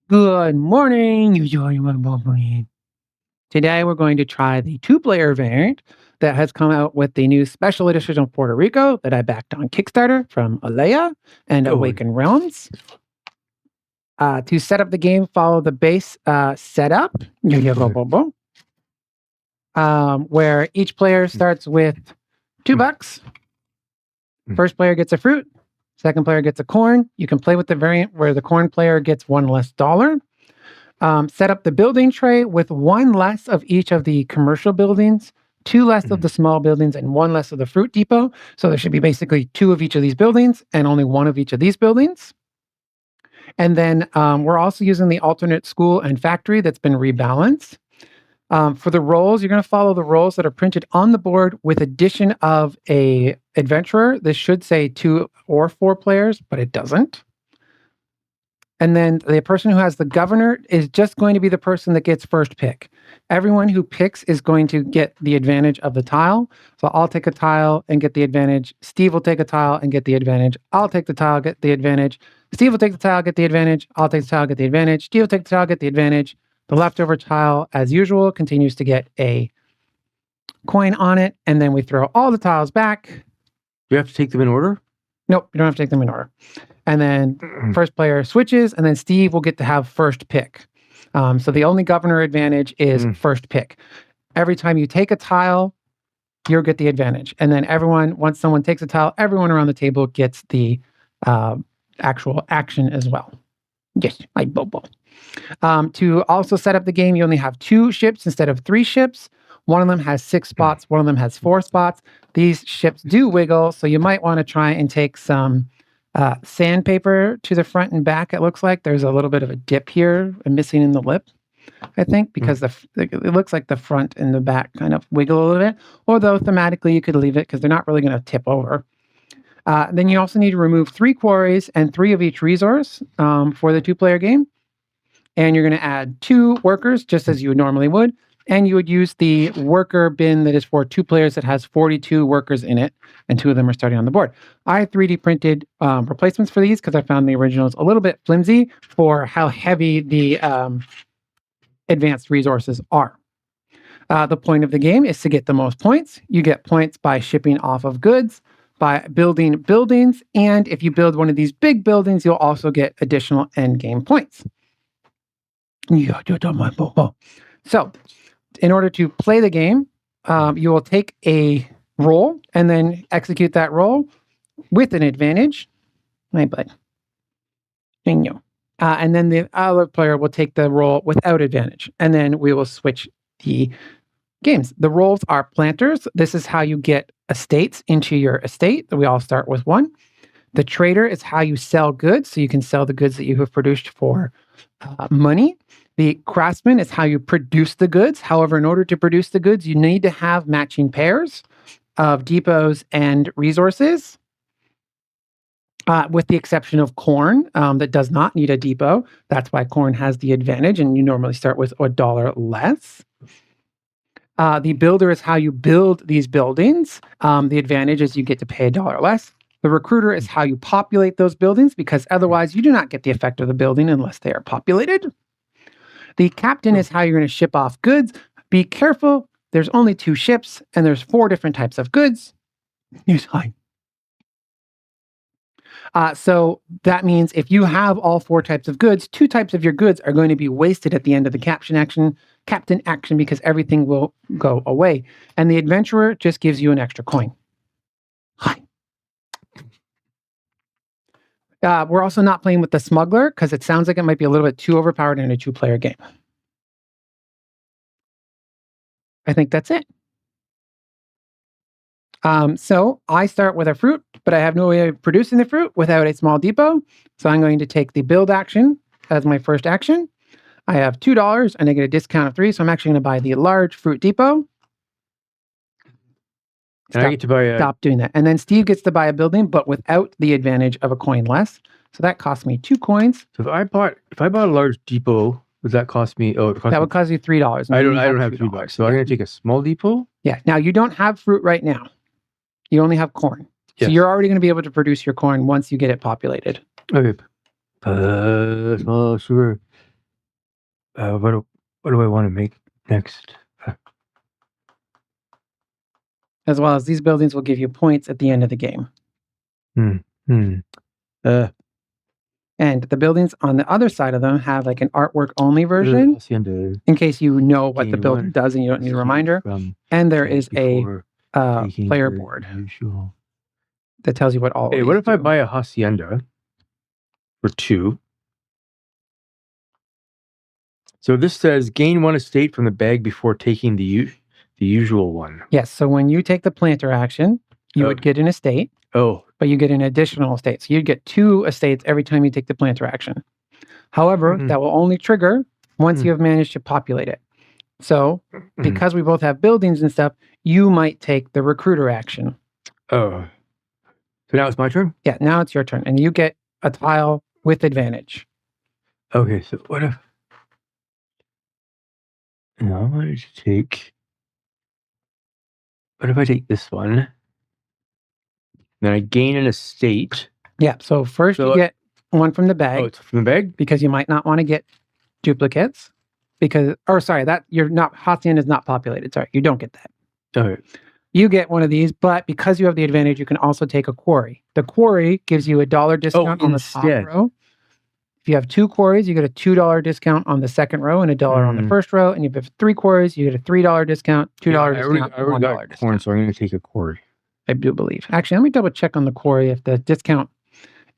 Good morning. Today we're going to try the two-player variant that has come out with the new special edition of Puerto Rico that I backed on Kickstarter from Alea and Awaken Realms. To set up the game, follow the base setup, where each player starts with $2. First player gets a fruit. Second player gets a corn. You can play with the variant where the corn player gets $1 less. Set up the building tray with 1 less of each of the commercial buildings, 2 less of the small buildings, and 1 less of the fruit depot. So there should be basically 2 of each of these buildings and only 1 of each of these buildings. And then we're also using the alternate school and factory that's been rebalanced. For the roles, you're going to follow the roles that are printed on the board with addition of a adventurer. This should say 2 or 4 players, but it doesn't. And then the person who has the governor is just going to be the person that gets first pick. Everyone who picks is going to get the advantage of the tile. So I'll take a tile and get the advantage. Steve will take a tile and get the advantage. I'll take the tile, get the advantage. Steve will take the tile, get the advantage. I'll take the tile, get the advantage. Steve will take the tile, get the advantage. The leftover tile, as usual, continues to get a coin on it. And then we throw all the tiles back. You have to take them in order? Nope, you don't have to take them in order. And then first player switches, and then Steve will get to have first pick. So the only governor advantage is first pick. Every time you take a tile, you'll get the advantage. And then once someone takes a tile, everyone around the table gets the actual action as well. Yes, like Bobo. To also set up the game, you only have 2 ships instead of 3 ships. One of them has 6 spots. One of them has 4 spots. These ships do wiggle, so you might want to try and take some sandpaper to the front and back. It looks like there's a little bit of a dip here, missing in the lip, I think, because it looks like the front and the back kind of wiggle a little bit. Although thematically, you could leave it because they're not really going to tip over. Then you also need to remove 3 quarries and 3 of each resource for the 2-player game. And you're going to add 2 workers, just as you normally would. And you would use the worker bin that is for 2 players that has 42 workers in it, and 2 of them are starting on the board. I 3D printed replacements for these because I found the originals a little bit flimsy for how heavy the advanced resources are. The point of the game is to get the most points. You get points by shipping off of goods, by building buildings, and if you build one of these big buildings, you'll also get additional end game points. So, in order to play the game, you will take a roll and then execute that roll with an advantage. My bud. And then the other player will take the roll without advantage. And then we will switch the games. The roles are planters. This is how you get estates into your estate. We all start with 1. The trader is how you sell goods. So you can sell the goods that you have produced for money. The craftsman is how you produce the goods. However, in order to produce the goods, you need to have matching pairs of depots and resources, with the exception of corn that does not need a depot. That's why corn has the advantage, and you normally start with $1 less. The builder is how you build these buildings. The advantage is you get to pay $1 less. The recruiter is how you populate those buildings, because otherwise you do not get the effect of the building unless they are populated. The captain is how you're going to ship off goods. Be careful. There's only 2 ships, and there's 4 different types of goods. So that means if you have all 4 types of goods, 2 types of your goods are going to be wasted at the end of the captain action, because everything will go away. And the adventurer just gives you an extra coin. We're also not playing with the smuggler because it sounds like it might be a little bit too overpowered in a 2-player game. I think that's it. So I start with a fruit, but I have no way of producing the fruit without a small depot. So I'm going to take the build action as my first action. I have $2 and I get a discount of 3. So I'm actually going to buy the large fruit depot. And I get to buy Stop doing that. And then Steve gets to buy a building, but without the advantage of a coin less. So that costs me 2 coins. So if I bought a large depot, would that cost me? Oh, that would cost you $3. I don't have $3. So I'm going to take a small depot. Yeah. Now you don't have fruit right now. You only have corn. Yes. So you're already going to be able to produce your corn once you get it populated. Okay. Small sugar. What do I want to make next? As well as these buildings will give you points at the end of the game. And the buildings on the other side of them have like an artwork only version in case you know what the building does and you don't need a reminder. And there is a player board that tells you what all of these what if I do. buy a hacienda for 2? So this says gain 1 estate from the bag before taking the usual one. Yes. So when you take the planter action, you would get an estate. Oh. But you get an additional estate. So you'd get 2 estates every time you take the planter action. However, that will only trigger once you have managed to populate it. So because we both have buildings and stuff, you might take the recruiter action. Oh. So now it's my turn? Yeah, now it's your turn. And you get a tile with advantage. Okay, so what if... No, I wanted to take... What if I take this one? Then I gain an estate. Yeah, so first you get one from the bag. Oh, it's from the bag? Because you might not want to get duplicates. Because, or sorry, that you're not, hacienda is not populated. Sorry, you don't get that. Okay. You get one of these, but because you have the advantage, you can also take a quarry. The quarry gives you a $1 discount on the top row. If you have 2 quarries, you get a $2 discount on the second row and $1 on the first row. And if you have 3 quarries, you get a $3 discount, $2 discount, I already got corn, so I'm going to take a quarry. I do believe. Actually, let me double check on the quarry if the discount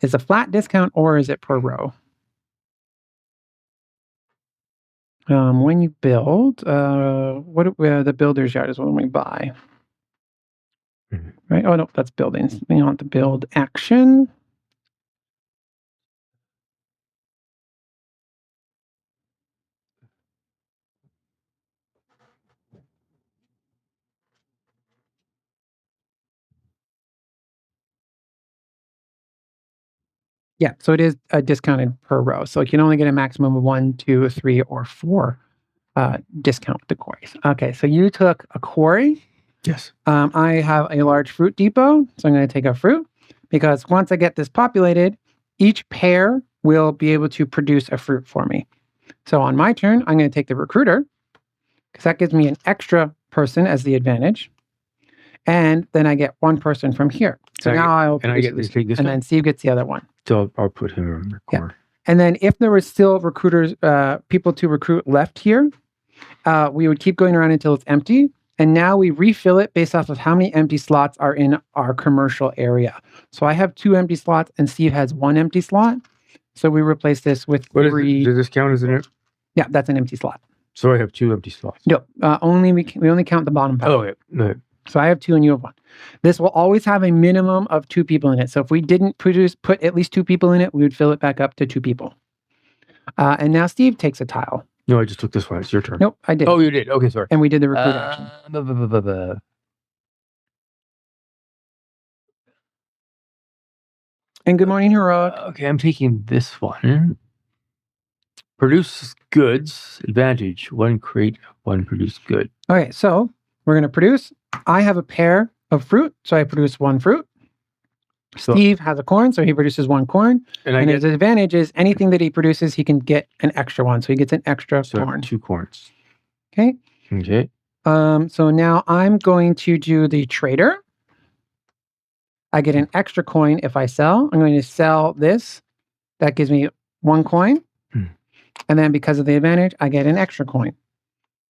is a flat discount or is it per row. When you build, the builder's yard is when we buy. Right? Oh, no, that's buildings. We want the build action. Yeah, so it is discounted per row. So you can only get a maximum of 1, 2, 3, or 4 discount the quarries. Okay, so you took a quarry. Yes. I have a large fruit depot, so I'm going to take a fruit because once I get this populated, each pair will be able to produce a fruit for me. So on my turn, I'm going to take the recruiter because that gives me an extra person as the advantage. And then I get 1 person from here. So now I'll and I get to take this and one? then Steve gets the other one. So I'll put him in the corner. And then if there was still recruiters, people to recruit left here, we would keep going around until it's empty. And now we refill it based off of how many empty slots are in our commercial area. So I have 2 empty slots and Steve has 1 empty slot. So we replace this with 3. Does this count as an... Yeah, that's an empty slot. So I have 2 empty slots. No, we only count the bottom part. Oh, yeah. No. So I have 2 and you have 1. This will always have a minimum of 2 people in it. So if we didn't put at least 2 people in it, we would fill it back up to 2 people. And now Steve takes a tile. No, I just took this one. It's your turn. Nope, I did. Oh, you did. Okay, sorry. And we did the recruit action. And good morning, Heroic. Okay, I'm taking this one. Produce goods. Advantage. 1 crate, 1 produced good. Okay, so we're going to produce. I have a pair of fruit, so I produce 1 fruit. So, Steve has a corn, so he produces 1 corn. And his advantage is anything that he produces, he can get an extra one. So he gets an extra corn. 2 corns. Okay. Okay. So now I'm going to do the trader. I get an extra coin if I sell. I'm going to sell this. That gives me 1 coin. And then because of the advantage, I get an extra coin.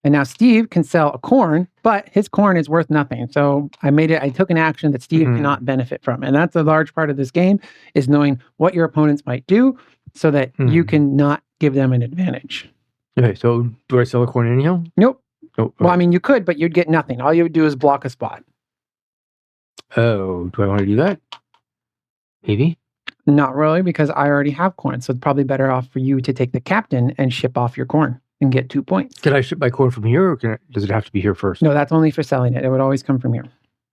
And now Steve can sell a corn, but his corn is worth nothing. So I took an action that Steve cannot benefit from. And that's a large part of this game, is knowing what your opponents might do so that you can not give them an advantage. Okay, so do I sell a corn anyhow? Nope. Oh, well, I mean, you could, but you'd get nothing. All you would do is block a spot. Oh, do I want to do that? Maybe. Not really, because I already have corn. So it's probably better off for you to take the captain and ship off your corn and get 2 points. Can I ship my corn from here, or does it have to be here first? No, that's only for selling it. It would always come from here.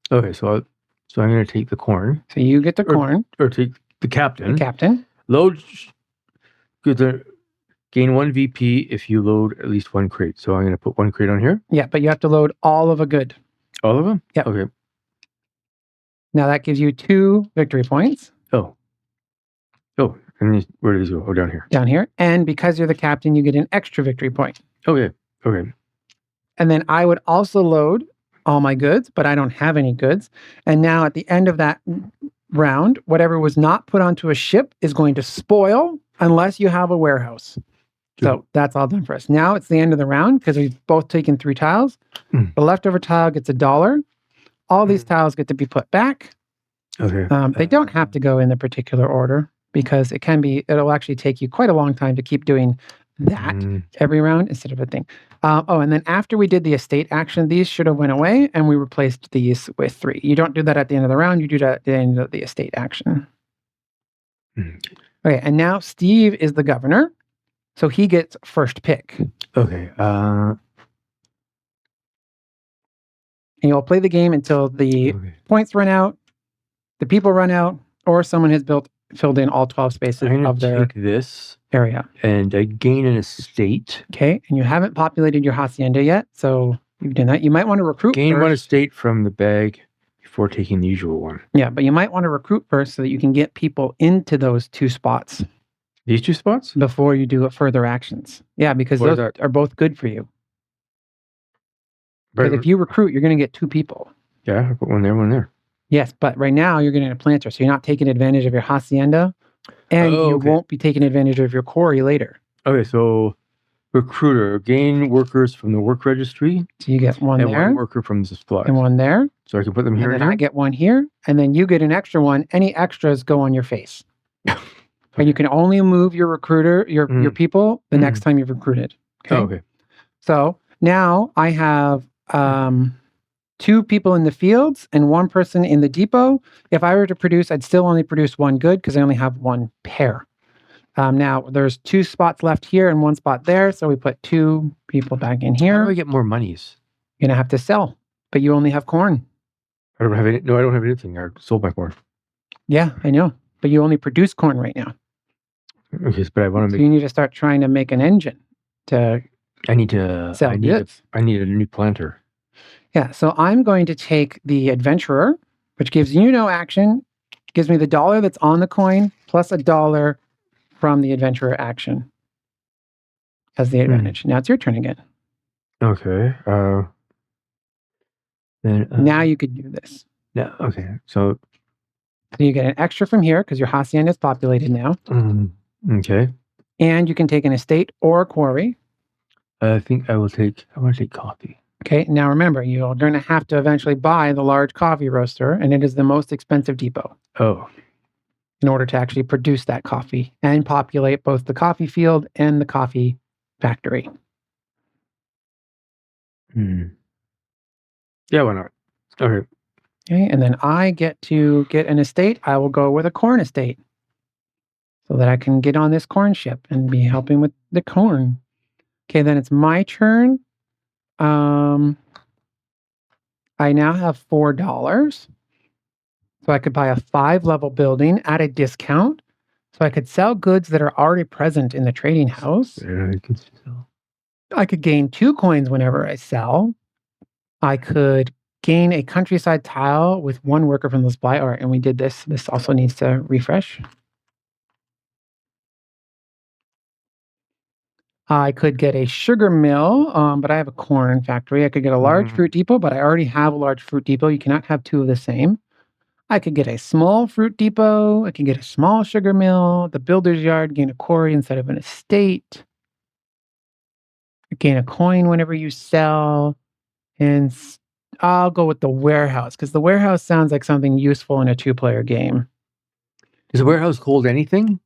Okay, so I'm going to take the corn. So you get the corn. Or take the captain. The captain. Load good. Gain 1 VP if you load at least 1 crate. So I'm going to put 1 crate on here. Yeah, but you have to load all of a good. All of them? Yeah. Okay. Now that gives you 2 victory points. Oh, And where do these go? Oh, down here. Down here. And because you're the captain, you get an extra victory point. Okay. Okay. And then I would also load all my goods, but I don't have any goods. And now at the end of that round, whatever was not put onto a ship is going to spoil unless you have a warehouse. So that's all done for us. Now it's the end of the round because we've both taken 3 tiles. The leftover tile gets $1. All these tiles get to be put back. Okay. They don't have to go in the particular order because it'll actually take you quite a long time to keep doing that every round instead of a thing. And then after we did the estate action, these should have went away and we replaced these with 3. You don't do that at the end of the round. You do that at the end of the estate action. Okay. And now Steve is the governor. So he gets first pick. Okay. And you'll play the game until the points run out, the people run out, or someone has filled in all 12 spaces of their this area. And I gain an estate. Okay. And you haven't populated your hacienda yet. So you've done that. You might want to recruit Gain first. 1 estate from the bag before taking the usual one. Yeah. But you might want to recruit first so that you can get people into those 2 spots. These 2 spots? Before you do further actions. Yeah, because those are both good for you. Because if you recruit, you're going to get 2 people. Yeah, I put one there, one there. Yes, but right now you're getting a planter, so you're not taking advantage of your hacienda, and you won't be taking advantage of your quarry later. Okay, so recruiter, gain workers from the work registry. So you get 1 and there. And 1 worker from the supply. And 1 there. So I can put them here and then I get 1 here, and then you get an extra 1. Any extras go on your face. And you can only move your recruiter, your people, the next time you've recruited. Okay? Oh, okay. So now I have 2 people in the fields and 1 person in the depot. If I were to produce, I'd still only produce 1 good because I only have 1 pair. Now there's 2 spots left here and 1 spot there. So we put 2 people back in here. How do I get more monies? You're going to have to sell, but you only have corn. I don't have any. No, I don't have anything. I sold my corn. Yeah, I know. But you only produce corn right now. Okay, but I want to So you need to start trying to make an engine to sell goods. I need a new planter. Yeah, so I'm going to take the adventurer, which gives you no action, gives me the $1 that's on the coin plus $1 from the adventurer action as the advantage. Now it's your turn again. Okay. Then now you could do this. Yeah. Okay. So you get an extra from here because your hacienda is populated now. Okay. And you can take an estate or a quarry. I think I want to take coffee. Okay. Now remember, you're going to have to eventually buy the large coffee roaster, and it is the most expensive depot. Oh. In order to actually produce that coffee and populate both the coffee field and the coffee factory. Yeah, why not? Okay. Okay, and then I get to get an estate. I will go with a corn estate so that I can get on this corn ship and be helping with the corn. Okay, then it's my turn. I now have $4. So I could buy a 5-level building at a discount. So I could sell goods that are already present in the trading house. Yeah, I could sell. I could gain 2 coins whenever I sell. I could gain a countryside tile with 1 worker from the supply. All right, and we did this. This also needs to refresh. I could get a sugar mill, but I have a corn factory. I could get a large fruit depot, but I already have a large fruit depot. You cannot have 2 of the same. I could get a small fruit depot. I can get a small sugar mill, the builder's yard, gain a quarry instead of an estate. Gain a coin whenever you sell. And I'll go with the warehouse because the warehouse sounds like something useful in a 2-player game. Does the warehouse hold anything?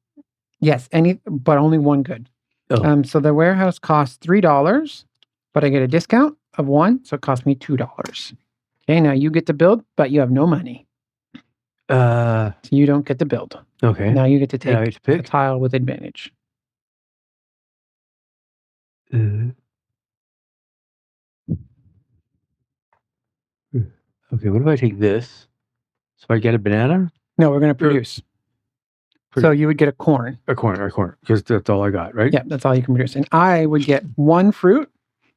Yes, but only 1 good. Oh. So the warehouse costs $3, but I get a discount of 1, so it costs me $2. Okay, now you get to build, but you have no money. So you don't get to build. Okay. Now you get to take pick a tile with advantage. Okay, what if I take this? So I get a banana? No, we're going to produce. So you would get a corn. A corn, because that's all I got, right? Yeah, that's all you can produce. And I would get 1 fruit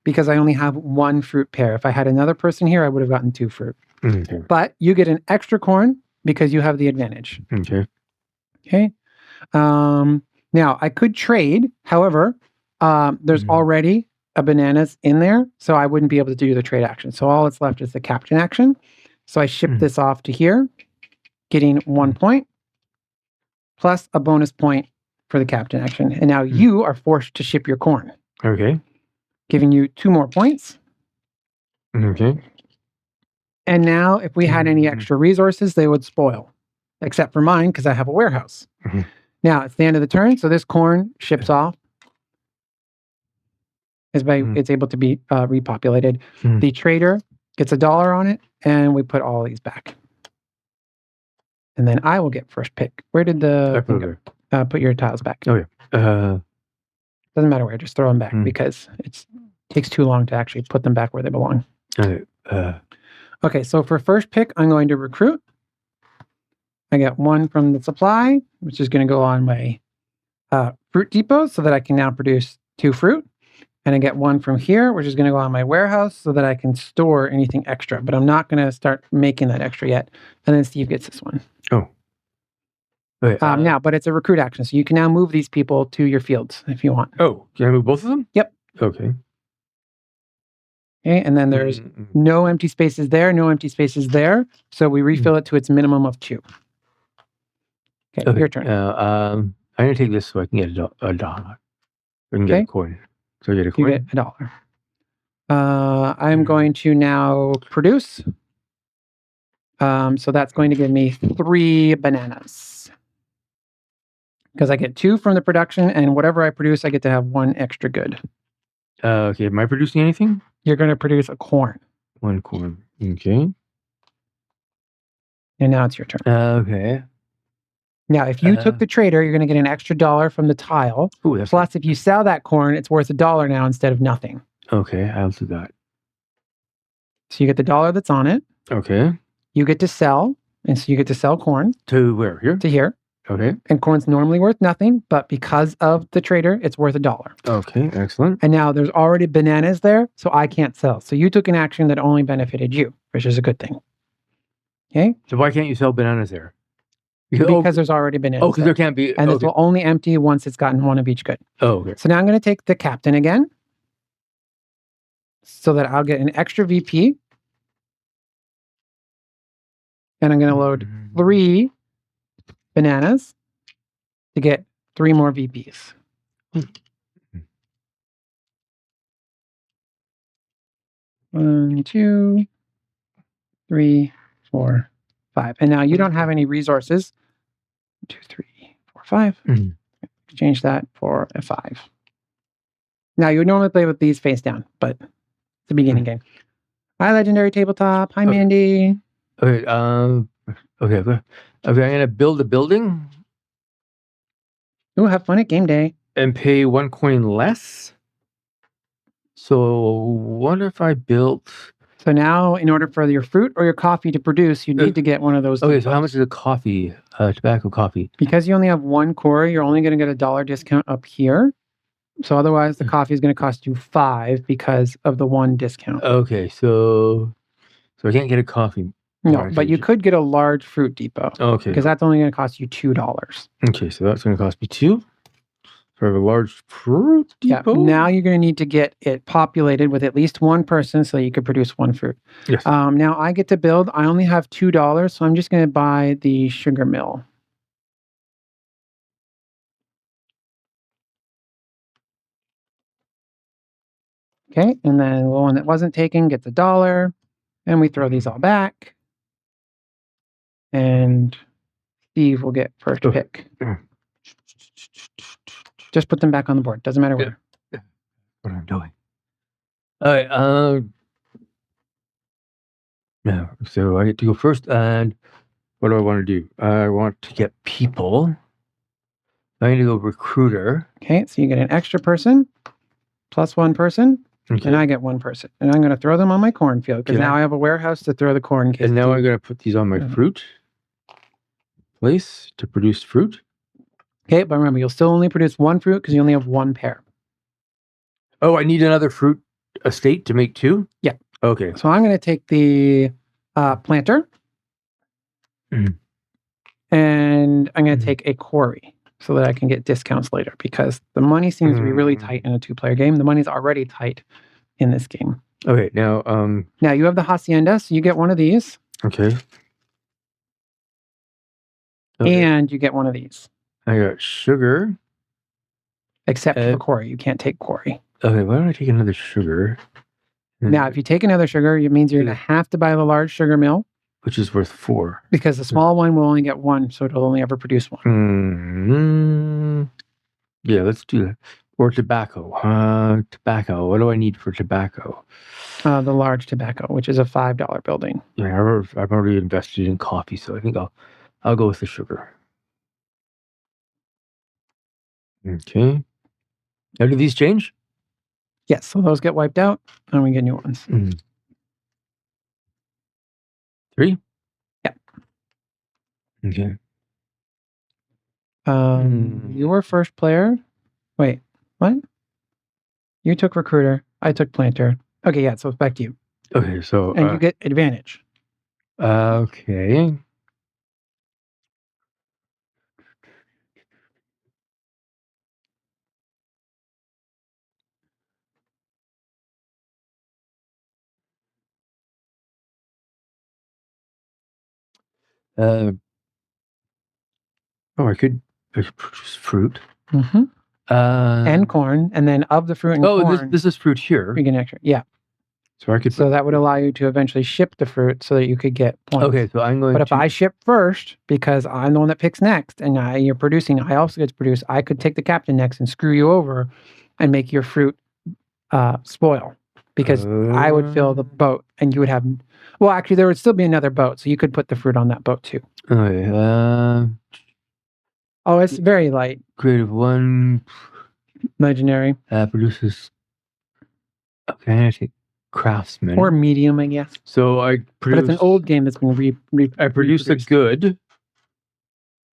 because I only have 1 fruit pair. If I had another person here, I would have gotten 2 fruit. Okay. But you get an extra corn because you have the advantage. Okay. Okay. Now, I could trade. However, there's already a bananas in there, so I wouldn't be able to do the trade action. So all that's left is the captain action. So I ship this off to here, getting 1 point, plus a bonus point for the captain action. And now you are forced to ship your corn. Okay. Giving you 2 more points. Okay. And now, if we had any extra resources, they would spoil, except for mine because I have a warehouse. Now, it's the end of the turn, so this corn ships off. It's able to be repopulated. The trader gets $1 on it, and we put all these back. And then I will get first pick. Where did put your tiles back? Oh, yeah. Doesn't matter where, just throw them back because it takes too long to actually put them back where they belong. Okay, so for first pick, I'm going to recruit. I get 1 from the supply, which is going to go on my fruit depot so that I can now produce 2 fruit. And I get 1 from here, which is going to go on my warehouse so that I can store anything extra. But I'm not going to start making that extra yet. And then Steve gets this one. Oh. Okay, now, but it's a recruit action, so you can now move these people to your fields if you want. Oh, can I move both of them? Yep. Okay. Okay, and then there's no empty spaces there, no empty spaces there. So we refill it to its minimum of 2. Okay, your turn. I'm going to take this so I can get a dollar. I can get a coin. So I get a coin? You get $1. I'm going to now produce. So that's going to give me 3 bananas. Because I get 2 from the production, and whatever I produce, I get to have 1 extra good. Okay, am I producing anything? You're going to produce a corn. 1 corn. Okay. And now it's your turn. Okay. Now, if you took the trader, you're going to get an extra $1 from the tile. Ooh, that's Plus, if you sell that corn, it's worth $1 now instead of nothing. Okay, I also got. So you get the $1 that's on it. Okay. You get to sell, and so you get to sell corn. To where? Here? To here. Okay. And corn's normally worth nothing, but because of the trader, it's worth $1. Okay, excellent. And now there's already bananas there, so I can't sell. So you took an action that only benefited you, which is a good thing. Okay? So why can't you sell bananas there? Because there's already bananas. Oh, because there can't be. And this will only empty once it's gotten 1 of each good. Oh, okay. So now I'm going to take the captain again, so that I'll get an extra VP. And I'm going to load 3 bananas to get 3 more VPs. 1, 2, 3, 4, 5. And now you don't have any resources. 2, 3, 4, 5. Exchange that for a 5. Now you would normally play with these face down, but it's the beginning game. Hi, Legendary Tabletop. Hi, Mandy. Okay. Okay. Okay. I'm gonna build a building. Ooh, have fun at game day. And pay 1 coin less. So what if I built? So now, in order for your fruit or your coffee to produce, you need to get one of those. Okay. So how much is a coffee? Tobacco coffee. Because you only have 1 core, you're only going to get a $1 discount up here. So otherwise, the coffee is going to cost you 5 because of the 1 discount. Okay. So I can't get a coffee. No, but you could get a large fruit depot. Okay. Because that's only going to cost you $2. Okay, so that's going to cost me 2 for a large fruit depot. Yeah. Now you're going to need to get it populated with at least 1 person so you could produce 1 fruit. Yes. Now I get to build. I only have $2, so I'm just going to buy the sugar mill. Okay, and then the one that wasn't taken gets $1, and we throw these all back. And Steve will get first pick. Just put them back on the board. Doesn't matter where. What I'm doing. All right. Now, so I get to go first, and what do I want to do? I want to get people. I need to go recruiter. Okay, so you get an extra person, plus 1 person, and I get 1 person. And I'm going to throw them on my cornfield, because now I have a warehouse to throw the corn in. And now I'm going to put these on my fruit place to produce fruit. Okay, but remember, you'll still only produce 1 fruit because you only have 1 pair. Oh, I need another fruit estate to make 2? Yeah. Okay. So I'm going to take the planter, and I'm going to take a quarry. so that I can get discounts later, because the money seems to be really tight in a 2-player game. The money's already tight in this game. Okay, now Now you have the hacienda, so you get one of these. Okay. And you get one of these. I got sugar. Except for quarry. You can't take quarry. Okay, why don't I take another sugar? Now, if you take another sugar, it means you're going to have to buy the large sugar mill. Which is worth 4. Because the small one will only get 1, so it'll only ever produce 1. Yeah, let's do that. Or tobacco. Tobacco. What do I need for tobacco? The large tobacco, which is a $5 building. Yeah, I've already invested in coffee, so I think I'll go with the sugar. Okay. How do these change? Yes, so those get wiped out, and we get new ones. 3? Yeah. Okay. You were first player. Wait, what? You took recruiter. I took planter. Okay, yeah, so it's back to you. Okay, so... And you get advantage. Okay. I could produce fruit. And corn, and then of the fruit and corn... this is fruit here. You get an extra, yeah. So that would allow you to eventually ship the fruit so that you could get points. Okay, so I'm going But if I ship first, because I'm the one that picks next, and you're producing, I also get to produce, I could take the captain next and screw you over and make your fruit spoil. Because I would fill the boat, and you would have... Well, actually, there would still be another boat, so you could put the fruit on that boat, too. Okay, Oh, it's very light. Creative 1. Legendary. Produces... Okay, I take craftsman. Or medium, I guess. So I produce... But it's an old game that's been I produce a good.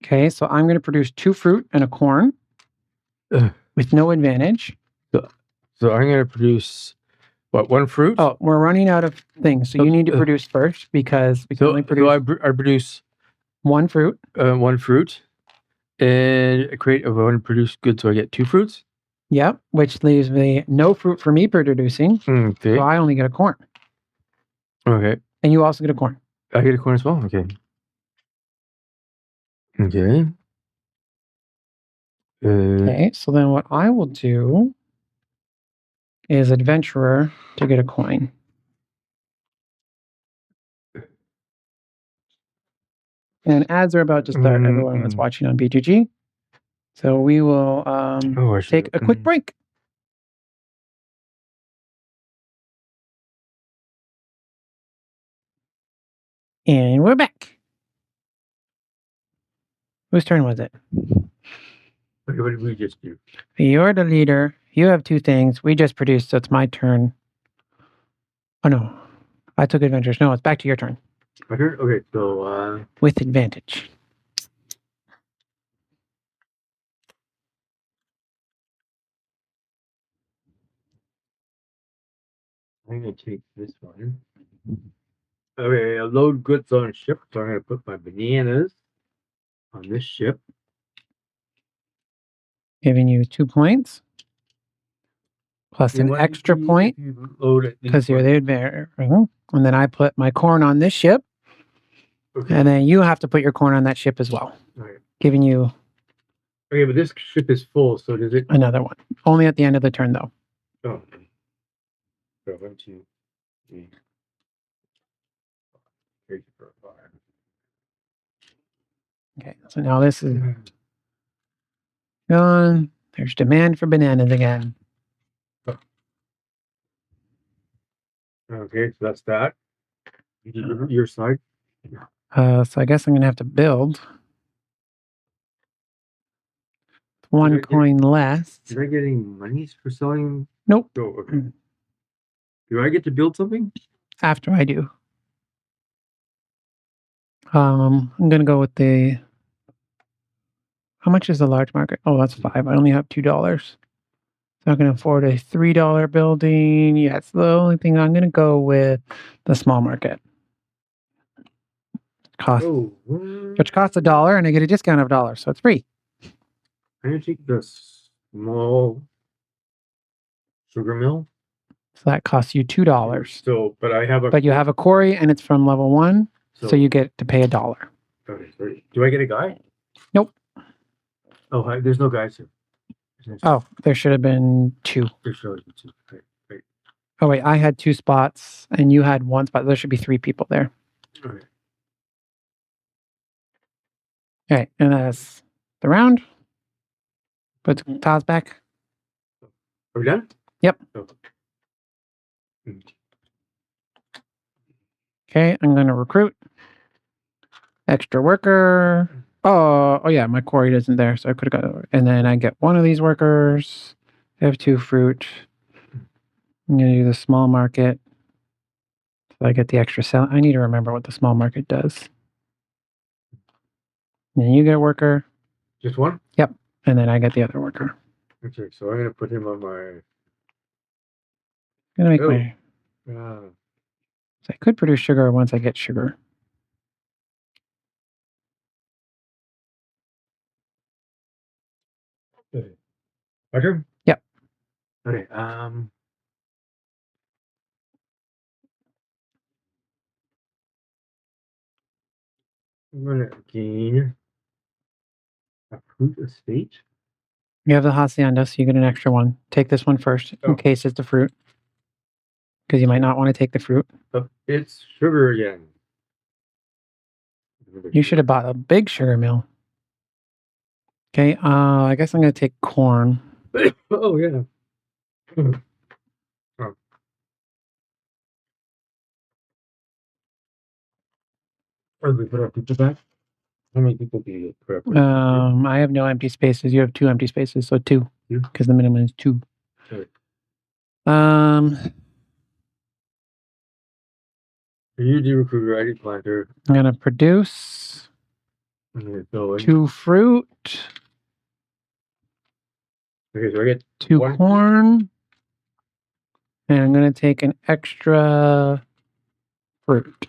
Okay, so I'm going to produce 2 fruit and a corn with no advantage. So I'm going to produce, what, 1 fruit? Oh, we're running out of things, so you need to produce first, because we can only produce... So I produce... 1 fruit. 1 fruit. And I want to produce good, so I get 2 fruits? Yep, which leaves me no fruit for me producing. Okay. So I only get a corn. Okay. And you also get a corn. I get a corn as well? Okay. Okay. Okay, so then what I will do is adventurer to get a coin. And ads are about to start, everyone that's watching on BGG. So we will take a quick break. And we're back. Whose turn was it? What did we just do? You're the leader. You have 2 things. We just produced, so it's my turn. Oh, no. I took adventures. No, it's back to your turn. My turn? Okay, so... With advantage. I'm going to take this one. Okay, I load goods on a ship, so I'm going to put my bananas on this ship. Giving you 2 points. Plus an extra point. Because you're the adventurer. And then I put my corn on this ship. Okay. And then you have to put your corn on that ship as well. Okay. Giving you... Okay, but this ship is full, so does it... Another one. Only at the end of the turn, though. Oh. So 1, 2, 3. 4, 5. Okay, so now this is gone. There's demand for bananas again. Okay, so that's that. You did your side. So I guess I'm going to have to build. 1 coin less. Did I get any monies for selling? Nope. Oh, okay. Do I get to build something? After I do. I'm going to go with the... How much is the large market? Oh, that's 5. I only have $2. So I can afford a $3 building. Yeah, it's the only thing. I'm going to go with the small market. Which costs $1, and I get a discount of $1, so it's free. I'm gonna take the small sugar mill. So that costs you $2. So, but I have a. But you have a quarry, and it's from level 1, so you get to pay $1. Okay, sorry. Do I get a guy? Nope. Oh, hi, there's no guys here. Oh, there should have been 2. There should have been 2. Right. Oh wait, I had 2 spots, and you had 1 spot. There should be 3 people there. Okay. All right, and that's the round. Put the tiles back. Are we done? Yep. Oh. Okay, I'm going to recruit. Extra worker. Oh yeah, my quarry isn't there, so I could have got it. And then I get 1 of these workers. I have 2 fruit. I'm going to do the small market. So I get the extra sell. I need to remember what the small market does. And then you get a worker. Just 1? Yep. And then I get the other worker. Okay, so I'm going to put him on my. I'm going to make my. So I could produce sugar once I get sugar. Okay. My turn? Yep. Okay. I'm gonna gain a fruit estate. You have the hacienda, so you get an extra 1. Take this one first, in case it's the fruit. Because you might not want to take the fruit. But it's sugar again. You should have bought a big sugar mill. Okay, I guess I'm going to take corn. Oh, yeah. Oh. Or we put our pizza back? How many people do you put up? I have no empty spaces. You have 2 empty spaces, so 2. Because the minimum is 2. Okay. You do recruiter, I do planter. I'm going to produce 2 fruit. Okay, so I get 2 corn. And I'm going to take an extra fruit.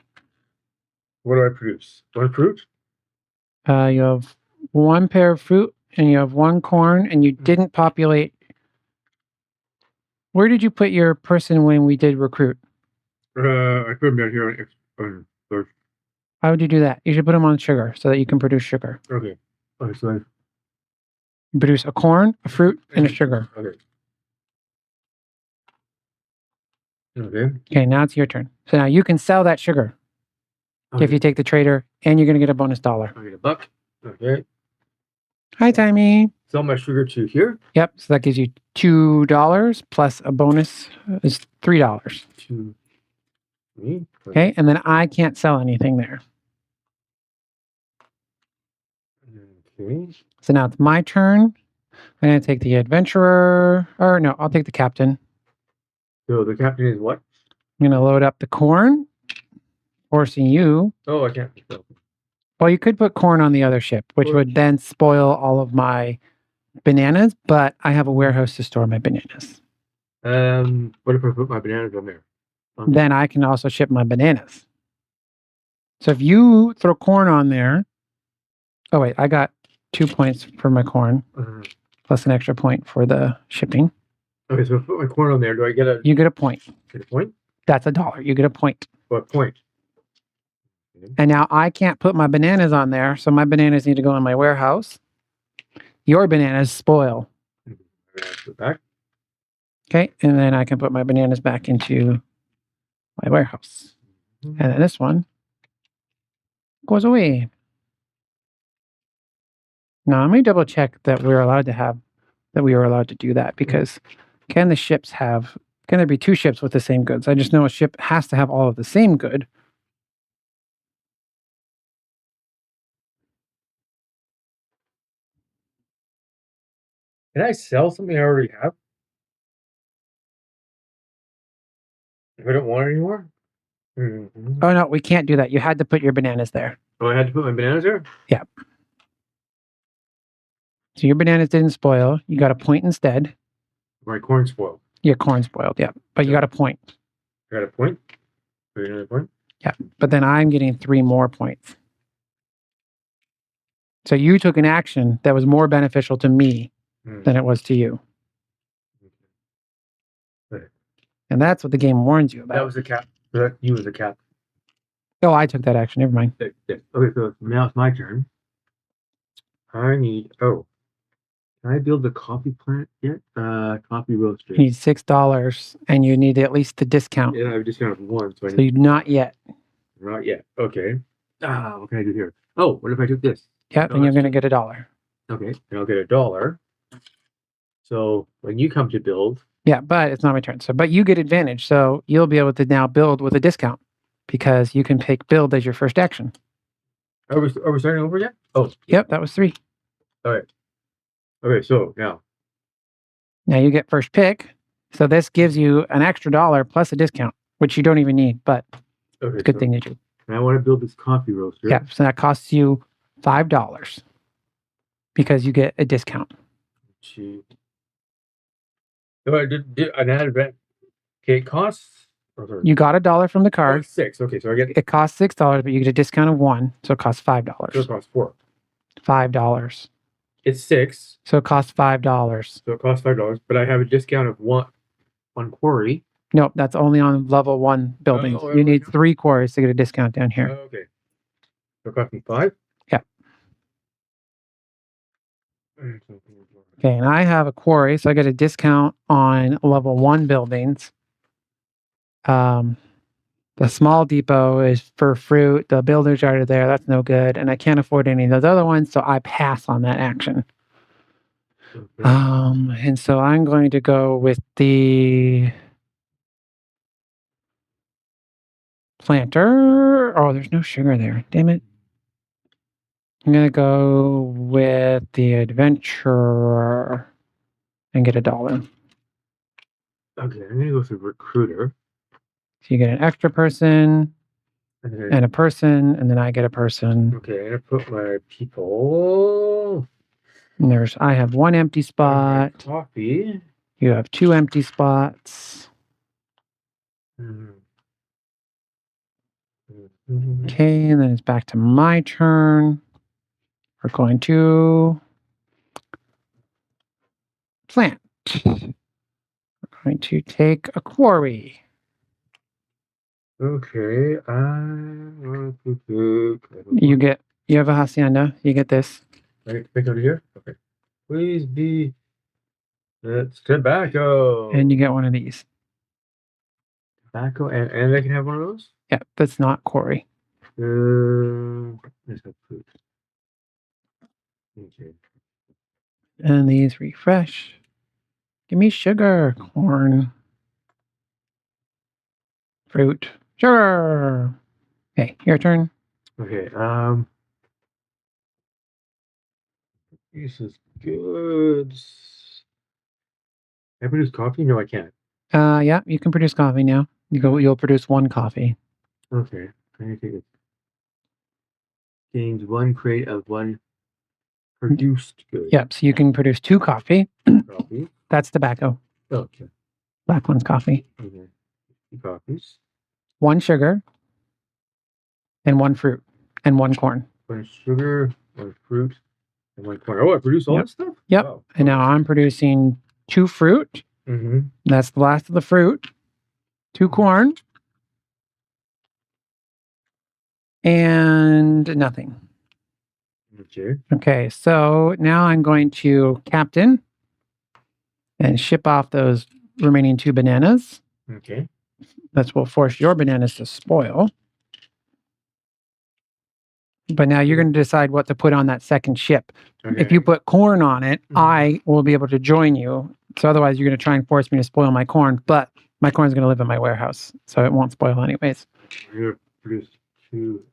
What do I produce? 1 fruit? You have 1 pair of fruit, and you have 1 corn, and you didn't populate. Where did you put your person when we did recruit? I put them down here on third. How would you do that? You should put them on sugar so that you can produce sugar. Okay. Okay, so You produce a corn, a fruit, and a sugar. Okay. Okay. Okay, now it's your turn. So now you can sell that sugar if you take the trader, and you're going to get a bonus $1. I get $1. Okay. Hi, Timey. Sell my sugar to here. Yep. So that gives you $2 plus a bonus is $3. To me. Okay, and then I can't sell anything there. Okay. So now it's my turn. I'm going to take the adventurer. Or no, I'll take the captain. So the captain is what? I'm going to load up the corn, forcing you. Oh, I can't. Well, you could put corn on the other ship, which would then spoil all of my bananas, but I have a warehouse to store my bananas. What if I put my bananas on there? Then I can also ship my bananas. So if you throw corn on there. Oh, wait, I got 2 points for my corn, plus an extra point for the shipping. Okay, so if I put my corn on there, do I get a... You get a point. Get a point? That's $1. You get a point. What point? And now I can't put my bananas on there, so my bananas need to go in my warehouse. Your bananas spoil. Put back. Okay, and then I can put my bananas back into my warehouse. And then this one goes away. Now, let me double check that we are allowed to do that, because can there be 2 ships with the same goods? I just know a ship has to have all of the same good. Can I sell something I already have? If I don't want it anymore? Oh, no, we can't do that. You had to put your bananas there. Oh, I had to put my bananas there? Yeah. So your bananas didn't spoil. You got a point instead. My corn spoiled. Your corn spoiled, yeah. But you got a point. I got a point? Wait, another point? Yeah. But then I'm getting 3 more points. So you took an action that was more beneficial to me than it was to you. Right. And that's what the game warns you about. That was the cap. That you was the cap. Oh, I took that action. Never mind. Okay, so now it's my turn. I need. Oh, can I build the coffee plant yet? Coffee roaster. You need $6, and you need at least the discount. Yeah, I have a discount of 1, so I So need. you not yet. Not yet. Okay. What can I do here? Oh, what if I took this? Yeah, then you're going to get $1. Okay, and I'll get $1. So when you come to build. Yeah, but it's not my turn. So, but you get advantage. So you'll be able to now build with a discount because you can pick build as your first action. Are we starting over yet? Oh, yep, that was 3. All right. Okay, so now you get first pick. So this gives you an extra $1 plus a discount, which you don't even need, but it's a good thing to do. And I want to build this coffee roaster. Yeah, so that costs you $5 because you get a discount. No, I did an advent. Okay, it costs. You got $1 from the card. Oh, 6. Okay, so I get. It costs $6, but you get a discount of 1, so it costs $5. So it costs 4. $5. It's 6. So it costs $5. So it costs $5, but I have a discount of 1 on quarry. Nope, that's only on level 1 buildings. You need 3 quarries to get a discount down here. Okay. So it cost me 5? Yeah. Okay, and I have a quarry, so I get a discount on level 1 buildings. The small depot is for fruit. The builders are there. That's no good. And I can't afford any of those other ones, so I pass on that action. Okay. And so I'm going to go with the planter. Oh, there's no sugar there. Damn it. I'm going to go with the adventurer and get $1. Okay, I'm going to go through recruiter. So you get an extra person and a person, and then I get a person. Okay, and I put my people. And I have 1 empty spot. Coffee. You have 2 empty spots. Okay, and then it's back to my turn. We're going to plant. We're going to take a quarry. Okay, you have a hacienda. You get this. I pick over here. Okay, please be. That's tobacco. And you get one of these. Tobacco, and I can have one of those. Yeah, that's not quarry. There's no fruit. Okay. And these refresh. Give me sugar, corn, fruit, sugar. Okay, your turn. Okay. This is good. Can I produce coffee? No, I can't. Yeah, you can produce coffee now. You'll produce 1 coffee. Okay. I need to take it. Gains 1 crate of 1 produced good. Yep, so you can produce 2 coffee. Coffee. That's tobacco. Okay. Black one's coffee. Okay. 2 coffees. 1 sugar. And 1 fruit. And 1 corn. 1 sugar, 1 fruit, and 1 corn. Oh, I produce all that stuff? Yep. Wow. And now I'm producing 2 fruit. Mm-hmm. That's the last of the fruit. 2 corn. And nothing. Okay. Okay, so now I'm going to captain and ship off those remaining 2 bananas. Okay. That will force your bananas to spoil. But now you're going to decide what to put on that second ship. Okay. If you put corn on it, I will be able to join you. So otherwise, you're going to try and force me to spoil my corn. But my corn is going to live in my warehouse, so it won't spoil anyways. You're going to produce 2.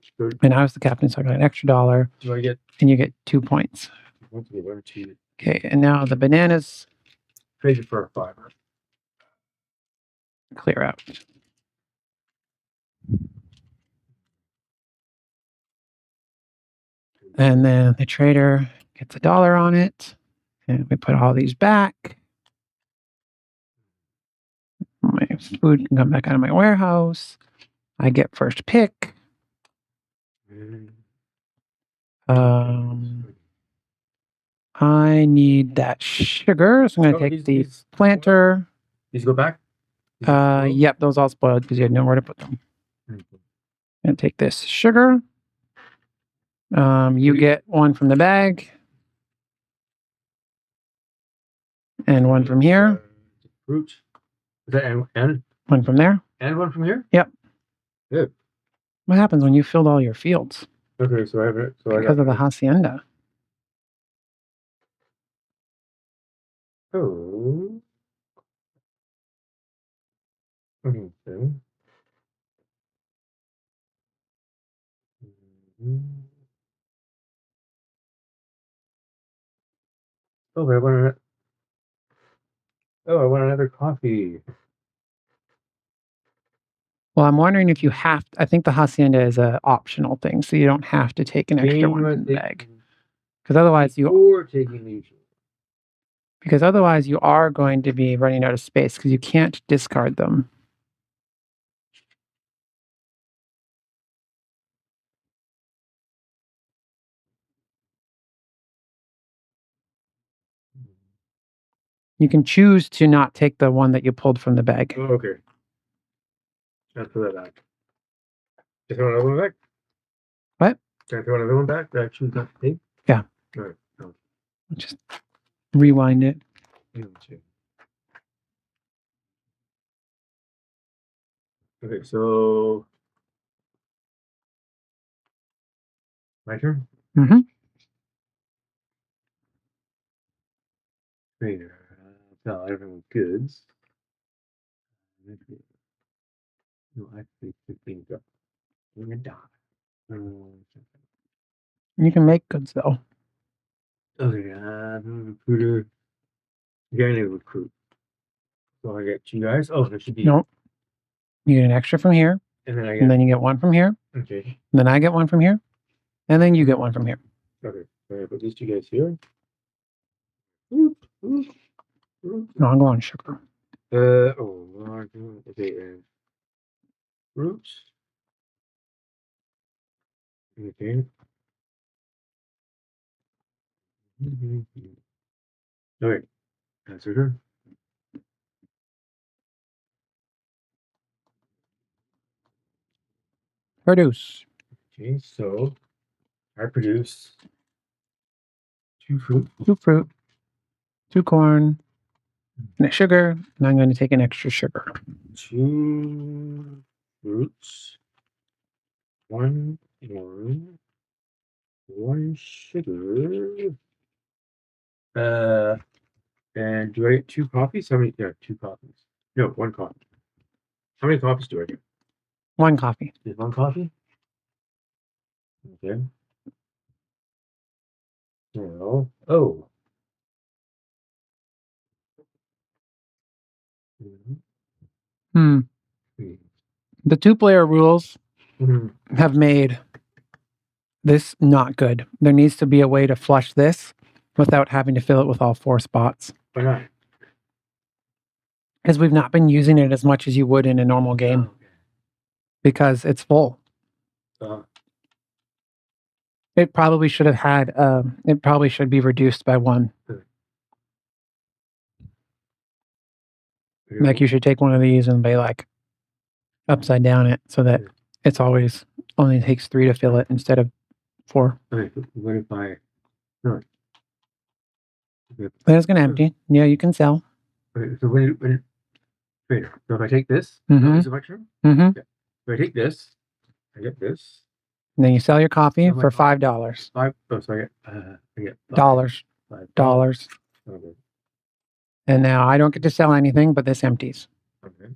And I was the captain, so I got an extra $1. Do I get? And you get 2 points. 1, 2. Okay, and now the bananas. Trade it for a 5. Clear out. And then the trader gets $1 on it. And we put all these back. My food can come back out of my warehouse. I get first pick. I need that sugar, so I'm going to take the planter. These go back? Yep, those all spoiled because you had nowhere to put them. And take this sugar. You get one from the bag. And one from here. Fruit. Is that and one from there. And one from here? Yep. Good. What happens when you filled all your fields? Okay, so I have it. So because of the hacienda. Oh. Okay. Oh, I want another coffee. Well, I'm wondering if you have. I think the hacienda is an optional thing, so you don't have to take an extra one from the bag. Because otherwise, you are going to be running out of space because you can't discard them. You can choose to not take the one that you pulled from the bag. Oh, okay. I'll throw that back. Can I throw another one back? What? Can I throw another one back that I choose not to take? Yeah. All right. No. Just rewind it. Okay, so my turn? Mm-hmm. Trader. Sell everyone's goods. No, I think 15 go. I'm gonna die. You can make goods though. Okay, recruiter. You're gonna recruit. So I get you guys. Oh, there should be. Nope. You get an extra from here. And then and then you get one from here. Okay. And then I get one from here. And then you get one from here. Okay. So I put these two guys here. No, I'm going sugar. Okay, and fruits. Okay. Okay, that's sugar. Produce. Okay, so I produce 2 fruit. 2 fruit. 2 corn. And a sugar. And I'm going to take an extra sugar. 2 fruits. 1 corn. 1 sugar. And do I get 2 coffees? How many? Yeah, 2 coffees. No, 1 coffee. How many coffees do I get? 1 coffee. Is 1 coffee? Okay. So, oh. The 2-player rules have made this not good. There needs to be a way to flush this without having to fill it with all 4 spots. Why not? Because we've not been using it as much as you would in a normal game. Oh, okay. Because it's full. It probably should have had. It probably should be reduced by 1. Like you should take one of these and be like upside down it so that it's always only takes 3 to fill it instead of 4. Okay, what if I? No. Then it's gonna empty. Yeah, you can sell. Okay, so when so if I take this, Mm-hmm. is it my turn? Mm-hmm. Okay. So I take this, I get this. And then you sell your coffee Sell my for coffee. $5. So I get Dollars. $5. Okay. And now I don't get to sell anything, but this empties. Okay.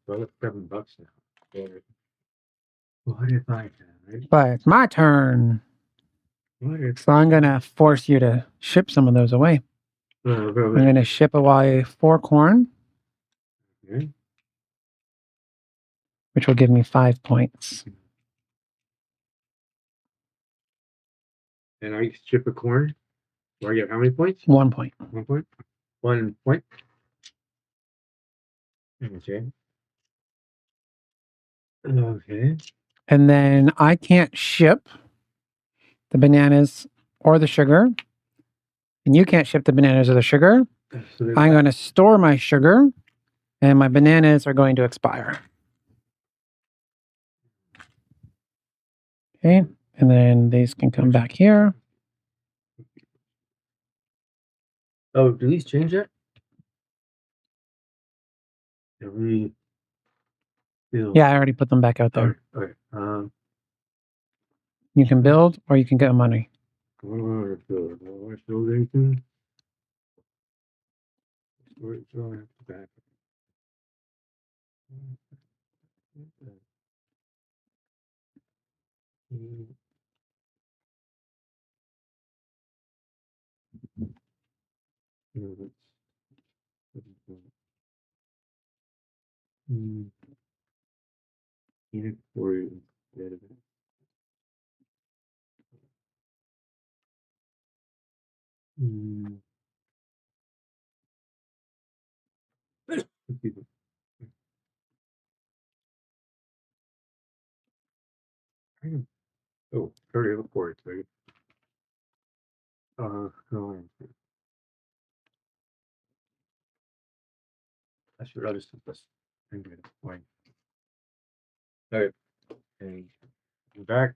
So I got $7 now. What if I had? But it's my turn. So I'm gonna force you to ship some of those away. I'm gonna ship away 4 corn. Okay. Which will give me 5 points. And I ship a corn. Do I get how many points? 1 point. 1 point. 1 point. Okay. Okay. And then I can't ship the bananas or the sugar And you can't ship the bananas or the sugar. So I'm going to store my sugar, and my bananas are going to expire. Okay, and then these can come back here. Oh, do these change it? Yeah, I already put them back out there. Okay. You can build or you can get money. What do I want to build? Do I want to build anything? Where do I have to back? Oh, already have a port, right? No, I should rather just this. I'm good. Fine. All right. Okay. I'm back.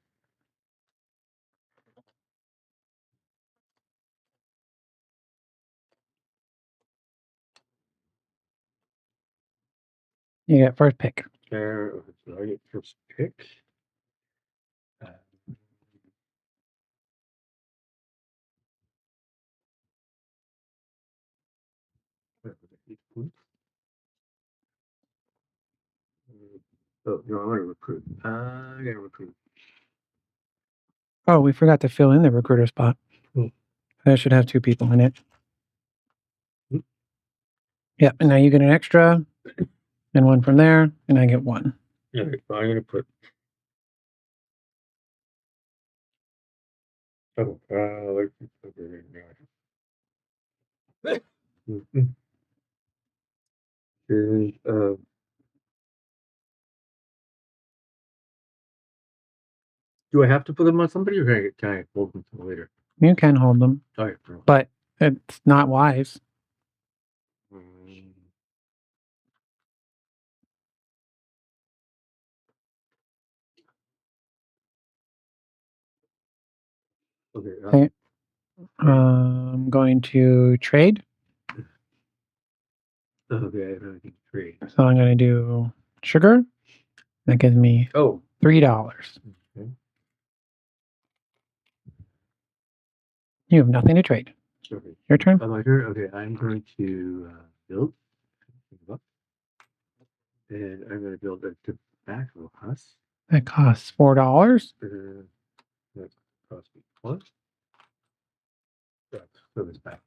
You get first pick. There. So I get first pick. Oh, no, I want to recruit. I gotta recruit. Oh, we forgot to fill in the recruiter spot. That should have 2 people in it. Yep, and now you get an extra, and 1 from there, and I get 1. All right, so I'm gonna put. Oh, do I have to put them on somebody, or can I hold them till later? You can hold them, All right, but it's not wise. Okay. I'm going to trade. Okay, I have anything to trade. So I'm going to do sugar. That gives me $3. Okay. You have nothing to trade. Okay. Your turn. My turn. Okay, I'm going to build. And I'm going to build a tobacco husk. That costs $4. That costs me $1. So this back.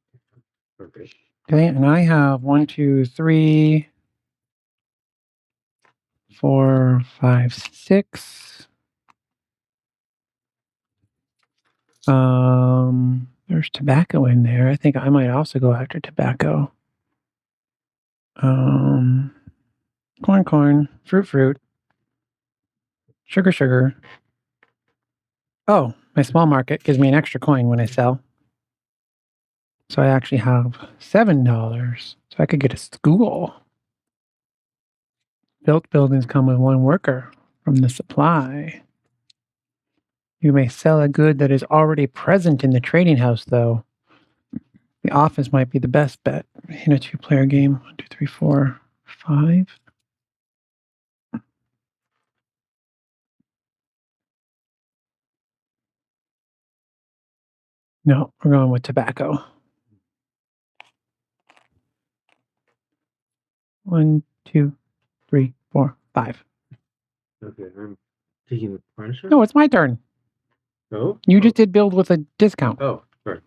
Okay. Okay, and I have 1, 2, 3, 4, 5, 6. There's tobacco in there. I think I might also go after tobacco. Corn, fruit, sugar. Oh, my small market gives me an extra coin when I sell. So I actually have $7. So I could get a school. Built buildings come with 1 worker from the supply. You may sell a good that is already present in the trading house, though. The office might be the best bet in a 2-player game. 1, 2, 3, 4, 5. No, we're going with tobacco. 1, 2, 3, 4, 5. Okay, I'm taking the furniture. No, it's my turn. No, you just did build with a discount. Oh, sorry.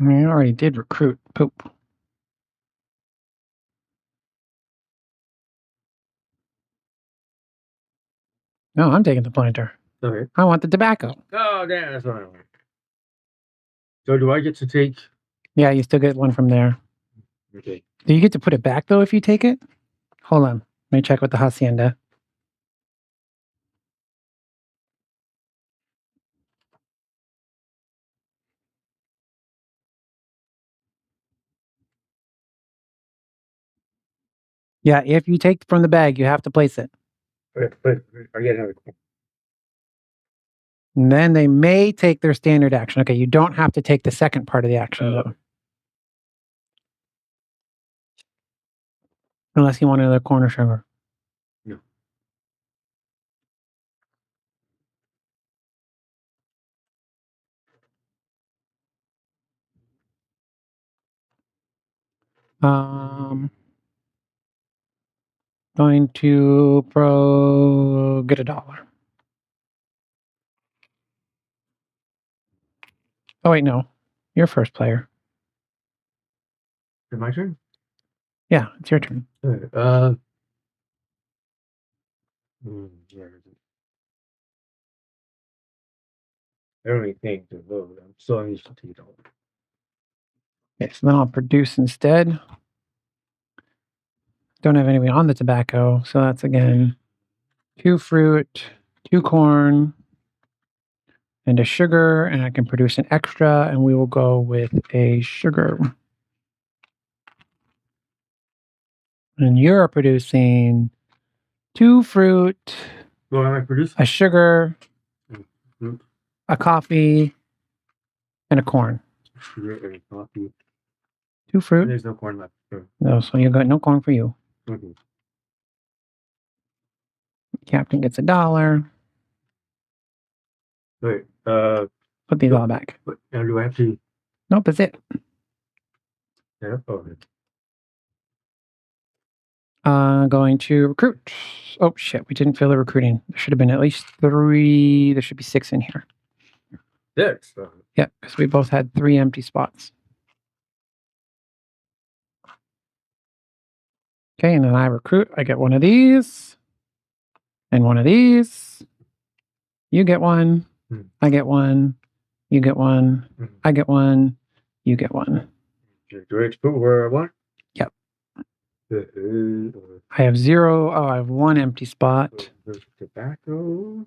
I already did recruit. Poop. No, I'm taking the planter. Okay. I want the tobacco. Oh, yeah, that's what I want. So do I get to take? Yeah, you still get 1 from there. Okay. Do you get to put it back, though, if you take it? Hold on. Let me check with the hacienda. Yeah, if you take from the bag, you have to place it. Okay, but I get another coin. And then they may take their standard action. Okay, you don't have to take the second part of the action, though. Unless you want another corner sugar. No. Going to get $1. Oh wait, no. You're first player. Is it my turn? Yeah, it's your turn. Okay, where is it? I don't even think to load. I'm so used to take it all. Okay, so then I'll produce instead. Don't have anything on the tobacco, so that's again 2 fruit, 2 corn, and a sugar, and I can produce an extra, and we will go with a sugar. And you're producing 2 fruit, What am I producing? a sugar, Fruit, a coffee, and a corn. sugar, and coffee. 2 fruit. There's no corn left. No, so you got no corn for you. Okay. Captain gets $1. Wait, Put these all back. but now do I have to Nope, that's it. set up? Oh, okay. Going to recruit. Oh shit, we didn't fill the recruiting. There should have been at least 3. There should be 6 in here. Yes. Yeah, because we both had 3 empty spots. Okay, and then I recruit. I get one of these and one of these. You get one. I get one. You get one. I get one. You get one. Do I have to put where I want? Yep. I I have 0. Oh, I have 1 empty spot. There's tobacco.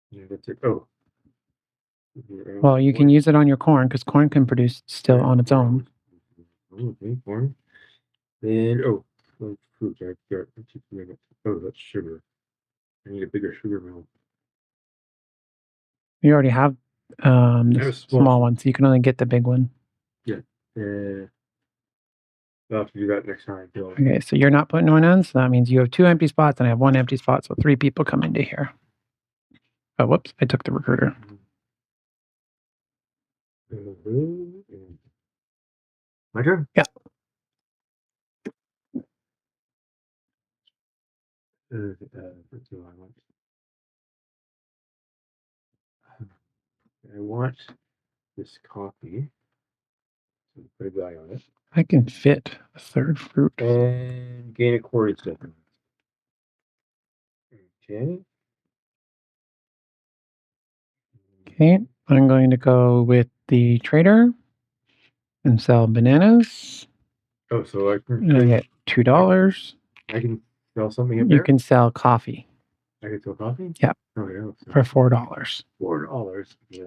Yeah, that's it. Oh. Well, you can use it on your corn because corn can produce still on its own. Okay, corn. And fruit. Oh, that's sugar. I need a bigger sugar mill. You already have the small one, so you can only get the big one. Yeah. I'll have to do that next time. Okay, so you're not putting one in, so that means you have 2 empty spots and I have 1 empty spot, so 3 people come into here. Oh, whoops, I took the recruiter. My turn? Yeah. I want this coffee. So put a guy on it. I can fit a 3rd fruit. And gain a quarry second. Okay. Okay, I'm going to go with the trader and sell bananas. Oh, so I And I get $2. I can sell something up You there? can sell coffee. I can sell coffee? Yeah. Oh, yeah. For $4. $4. Yeah,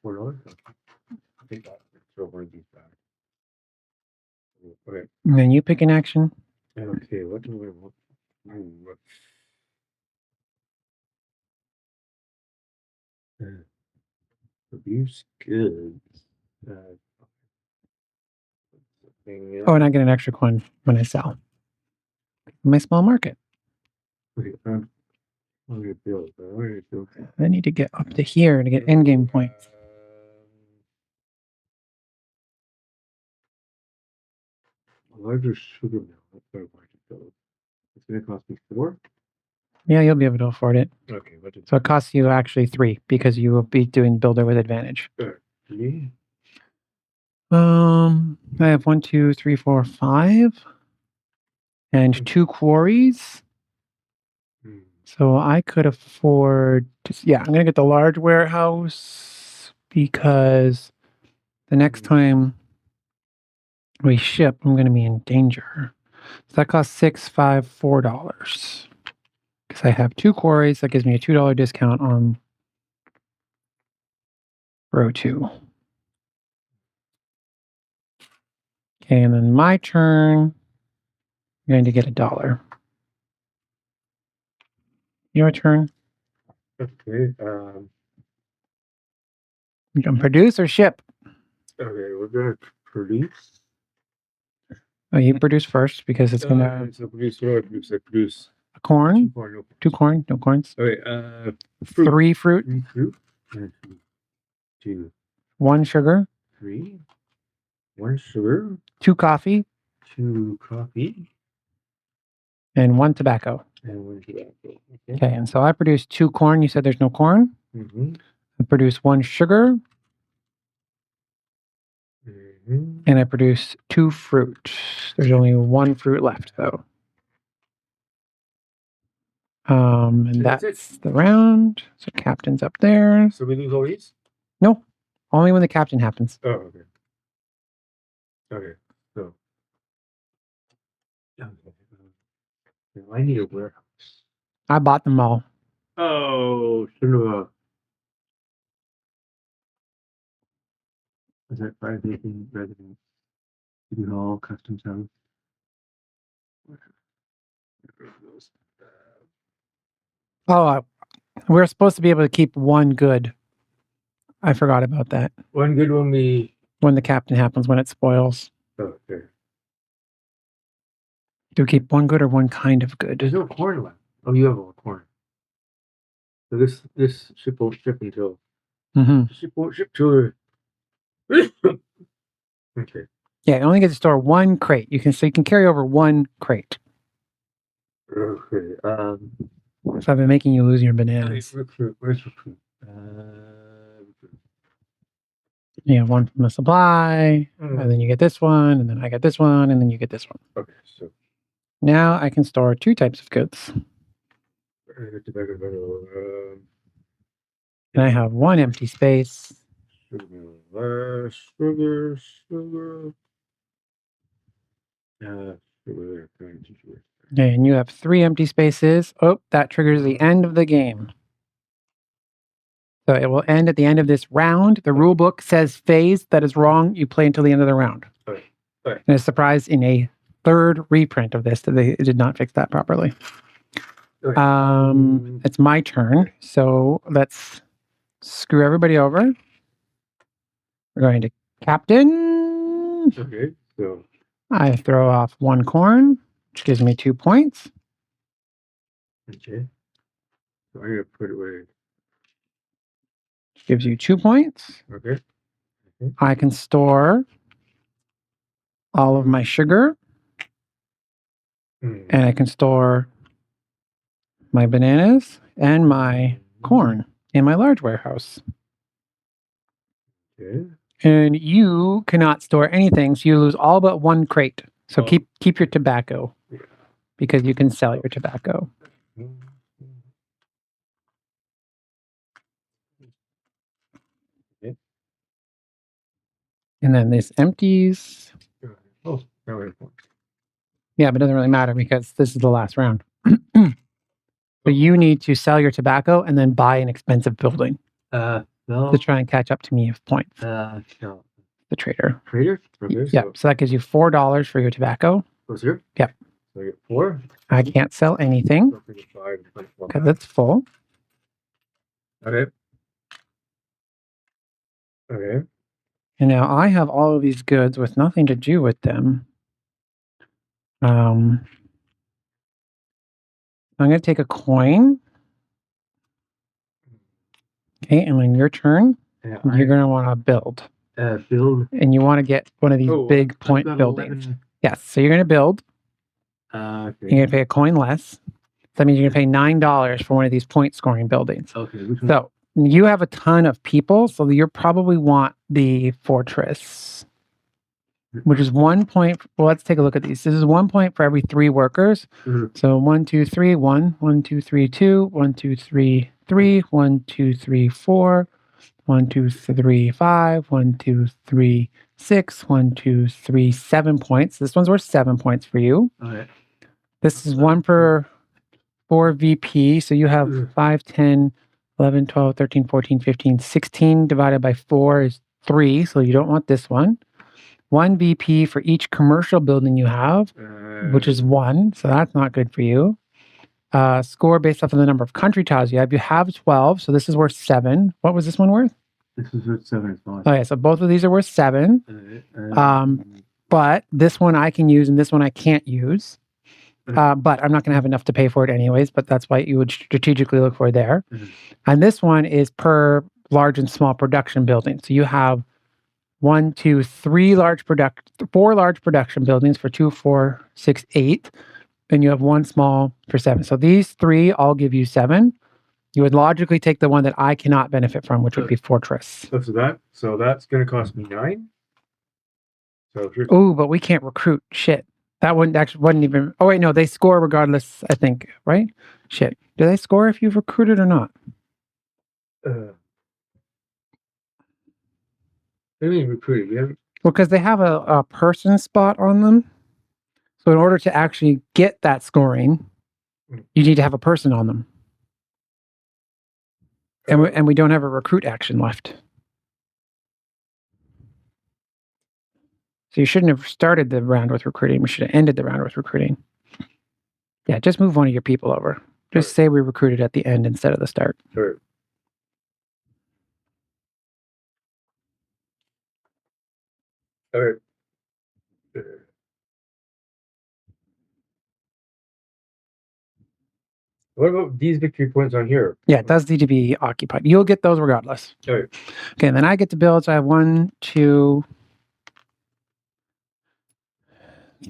$4. I think I'll throw one of these back. Okay. And then you pick an action. Okay, what do I want? Produce goods. Oh, and I get an extra coin when I sell. My small market. Okay, I need to get up to here to get in-game points. Larger sugar mill. That's what I want to build. It's going to cost me 4. Yeah, you'll be able to afford it. Okay, what did So it costs you actually 3 because you will be doing builder with advantage. Yeah. I have 1, 2, 3, 4, 5, and 2 quarries. So I could afford to, yeah, I'm gonna get the large warehouse because the next time we ship, I'm gonna be in danger. So that costs $4. Because I have 2 quarries, that gives me a $2 discount on row 2. Okay, and then my turn. You're going to get $1. Your turn. Okay. You can produce or ship. Okay, we're gonna produce. Oh, you produce first because it's gonna. So produce. What do I produce? I produce A corn. 2 corn. No. 2 corn. No corns. Okay. Fruit. 3 fruit. 3 fruit. 2. 1 sugar. 3. 1 sugar. 2 coffee. 2 coffee. And 1 tobacco. And 1 tobacco. Okay, and so I produce 2 corn. You said there's no corn. Mm-hmm. I produce 1 sugar. Mm-hmm. And I produce 2 fruit. There's only 1 fruit left, though. And that's the round. So captain's up there. So we lose all these? No, only when the captain happens. Oh, okay. Okay, so. I need a warehouse. I bought them all. Oh, shouldn't have. Is that 5 making residence? You do all custom sounds. Oh, we're supposed to be able to keep 1 good. I forgot about that. 1 good when we. When the captain happens, when it spoils. Oh, okay. Do we keep 1 good or 1 kind of good? There's no corn left. Oh, you have all corn. So this ship won't ship until. Mm-hmm. The ship won't ship till. Okay. Yeah, you only get to store 1 crate. You can carry over 1 crate. Okay. So I've been making you lose your bananas. Recruit. Where's recruit? You have 1 from the supply, and then you get this one, and then I get this one, and then you get this one. Okay, so now I can store 2 types of goods. And I have 1 empty space. Sugar. Okay, and you have 3 empty spaces. Oh, that triggers the end of the game. So it will end at the end of this round. The rule book says phase. That is wrong. You play until the end of the round. Okay. And a surprise in a 3rd reprint of this that they did not fix that properly. Okay. It's my turn. So let's screw everybody over. We're going to captain. Okay, so I throw off 1 corn, which gives me 2 points. Okay. So I'm gonna put it away. Gives you 2 points. Okay. I can store all of my sugar, and I can store my bananas and my corn in my large warehouse. Okay. And you cannot store anything, so you lose all but 1 crate. So keep your tobacco, because you can sell your tobacco. Okay. And then this empties. Oh, no, wait. Yeah, but it doesn't really matter because this is the last round. So you need to sell your tobacco and then buy an expensive building No. to try and catch up to me of points. No. The trader. Trader? Okay. Yeah, so that gives you $4 for your tobacco. What's here? Yep. So I get 4. I can't sell anything because it's full. Okay. Okay. And now I have all of these goods with nothing to do with them. I'm going to take a coin. Okay, and when your turn, you're going to want to build. Build. And you want to get one of these big point buildings. 11. Yes, so you're going to build. Okay. You're going to pay a coin less. That means you're going to pay $9 for one of these point scoring buildings. Okay. So you have a ton of people, so you probably want the fortress, which is 1 point. Well, let's take a look at these. This is 1 point for every 3 workers. Mm-hmm. So 1, 2, 3, 1, 1, 2, 3, 2, 1, 2, 3, 3, 1, 2, 3, 4, 1, 2, 3, 5, 1, 2, 3, 6, 1, 2, 3, 7 points. This one's worth 7 points for you. Okay. This is 1 per 4 VP. So you have 5, 10, 11, 12, 13, 14, 15, 16 divided by 4 is 3. So you don't want this one. 1 BP for each commercial building you have, which is 1. So that's not good for you. Score based off of the number of country tiles you have. You have 12, so this is worth 7. What was this one worth? This is worth 7 as well. Okay, so both of these are worth 7. But this one I can use and this one I can't use. But I'm not going to have enough to pay for it anyways, but that's why you would strategically look for there. And this one is per large and small production building. So you have 4 large production buildings for 2, 4, 6, 8. And you have 1 small for 7. So these 3 all give you 7. You would logically take the one that I cannot benefit from, which would be Fortress. So that's going to cost me 9. Oh, but we can't recruit. Shit. That one actually wasn't even. Oh, wait, no, they score regardless, I think, right? Shit. Do they score if you've recruited or not? What do you mean recruited? Well, because they have a person spot on them. So in order to actually get that scoring, you need to have a person on them. And we don't have a recruit action left. So you shouldn't have started the round with recruiting. We should have ended the round with recruiting. Yeah, just move one of your people over. Just say we recruited at the end instead of the start. Sure. All right. What about these victory points on here? Yeah, it does need to be occupied. You'll get those regardless. All right. Okay, and then I get to build. So I have 1, 2,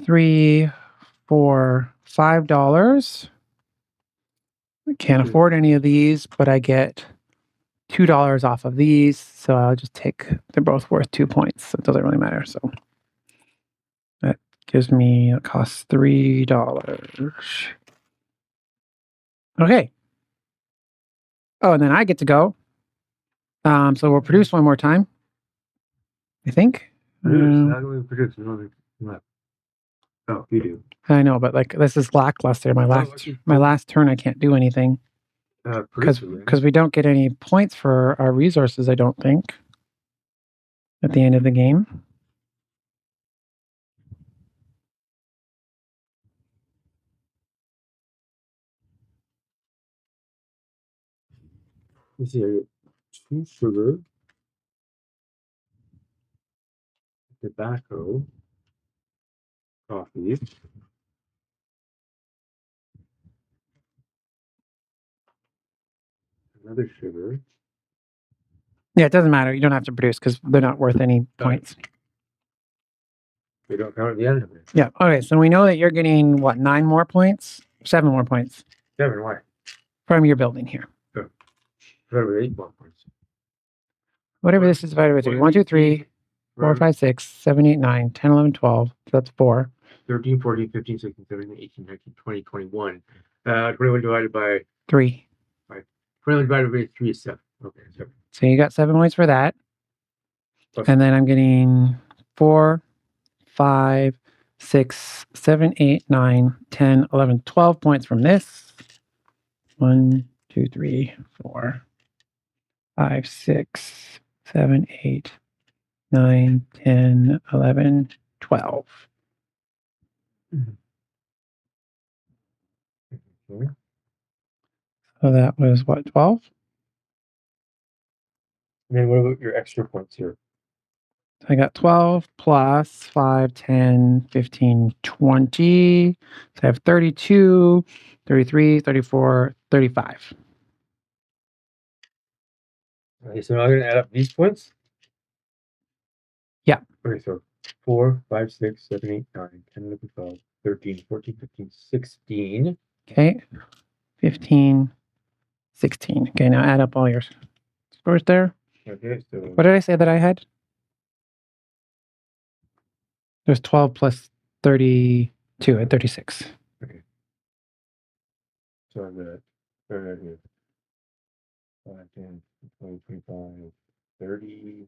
3, 4, $5. I can't afford any of these, but I get $2 off of these. So I'll just take, they're both worth 2 points. So it doesn't really matter. So that gives me, it costs $3. Okay. Oh, and then I get to go. So we'll produce one more time. I think. How do we produce? Oh, you do. I know, but like this is lackluster. My last turn, I can't do anything because we don't get any points for our resources. I don't think at the end of the game. Let's see. I get 2 sugar, tobacco, coffee. Another sugar. Yeah, it doesn't matter. You don't have to produce because they're not worth any points. They don't count at the end of it. Yeah. Okay. So we know that you're getting what, 9 more points? 7 more points. 7, why? From your building here. Oh. Whatever, 8 more points. Whatever this is divided by 3. 1, 2, 3, 4, 5, 6, 7, 8, 9, 10, 11, 12. So that's 4. 13, 14, 15, 16, 17, 18, 19, 20, 21. 21 divided by 3. 21 divided by 3 is 7. Okay, 7. So you got 7 points for that. Plus and then I'm getting 4, 5, 6, 7, 8, 9, 10, 11, 12 points from this. 1, 2, 3, 4, 5, 6, 7, 8, 9, 10, 11, 12. Okay. So that was what, 12? And then what about your extra points here? I got 12 plus 5, 10, 15, 20. So I have 32, 33, 34, 35. Okay, so now I'm going to add up these points? Yeah. Okay, so 4, 5, 6, 7, 8, 9, 10, 11, 12, 13, 14, 15, 16. Okay. 15, 16. Okay, now add up all your scores there. Okay, so What did I say that I had? There's 12 plus 32 at 36. okay. So I'm at 5, 10, 20, 25, 30,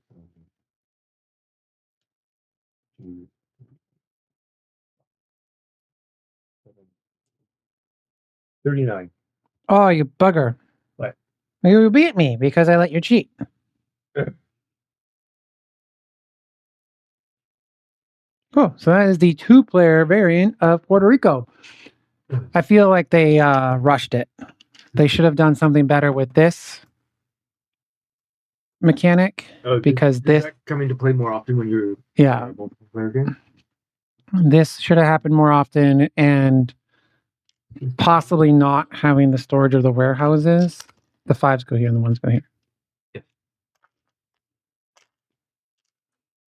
39. Oh, you bugger. What? You beat me because I let you cheat. Cool. So that is the 2-player variant of Puerto Rico. I feel like they rushed it. They should have done something better with this mechanic because does that come into play more often when you're yeah, multiplayer game? this should have happened more often, and possibly not having the storage of the warehouses. The 5s go here and the 1s go here. Yeah.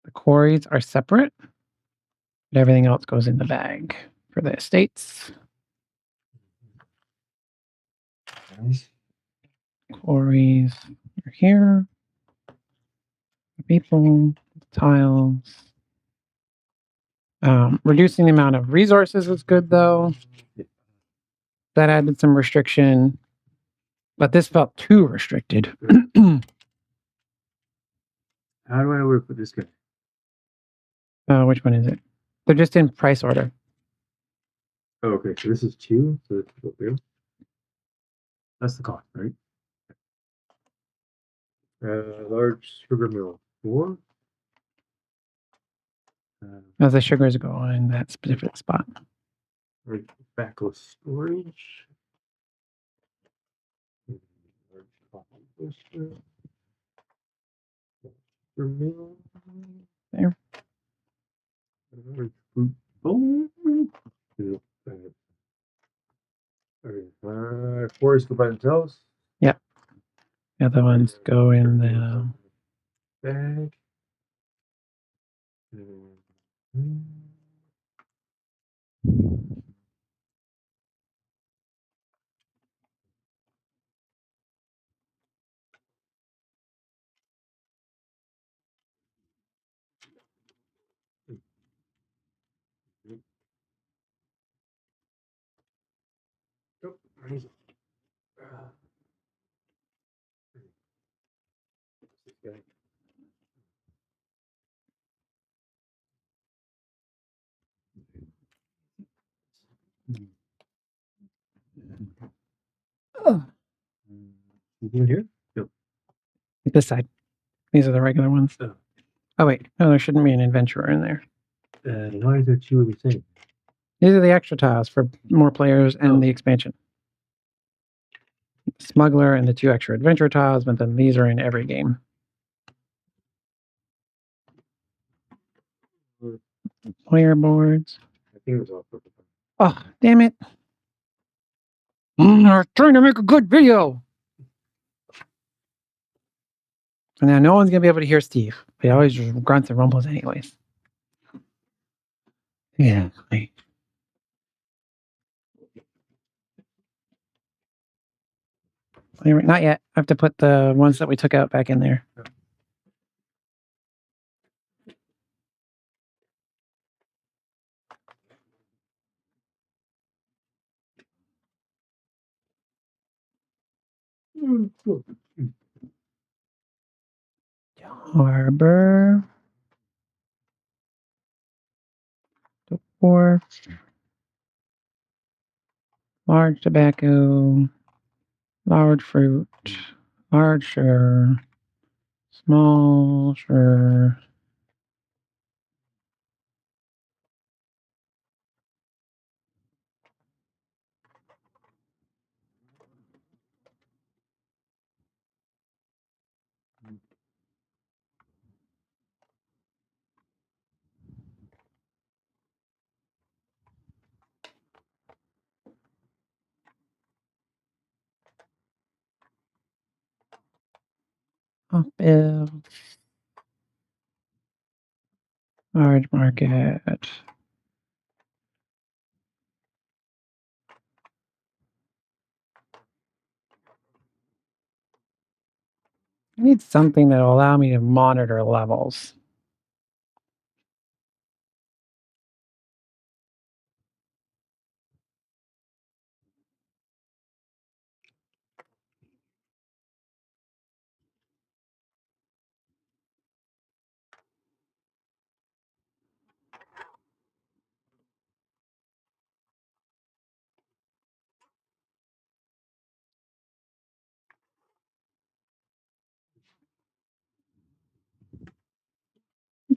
The quarries are separate, but everything else goes in the bag for the estates. Nice. Quarries are here. People, tiles. Reducing the amount of resources is good, though. That added some restriction, but this felt too restricted. How do I work with this guy? Which one is it? They're just in price order. Oh, okay. So this is 2. So it's go through. That's the cost, right? Large sugar mill 4. As the sugars go in that specific spot. Right, backless storage. Large coffee roaster. Sugar mill. There. Large fruit bowl. Fours go by themselves. Yep. The other ones go in the bag. Oh, nice. This guy. Anything in here? No. this side. These are the regular ones. Oh. Oh wait, no, there shouldn't be an adventurer in there. Why is there 2 of the same? These are the extra tiles for more players and the expansion. Smuggler and the 2 extra adventure tiles, but then these are in every game. Player boards. I think it was all perfect. Oh, damn it. I'm trying to make a good video. And now no one's going to be able to hear Steve. He always just grunts and rumbles anyways. Yeah. Not yet. I have to put the ones that we took out back in there. Harbor. The wharf. Large tobacco. Large fruit. Large sugar. Small sugar. Bill. Large market. I need something that will allow me to monitor levels.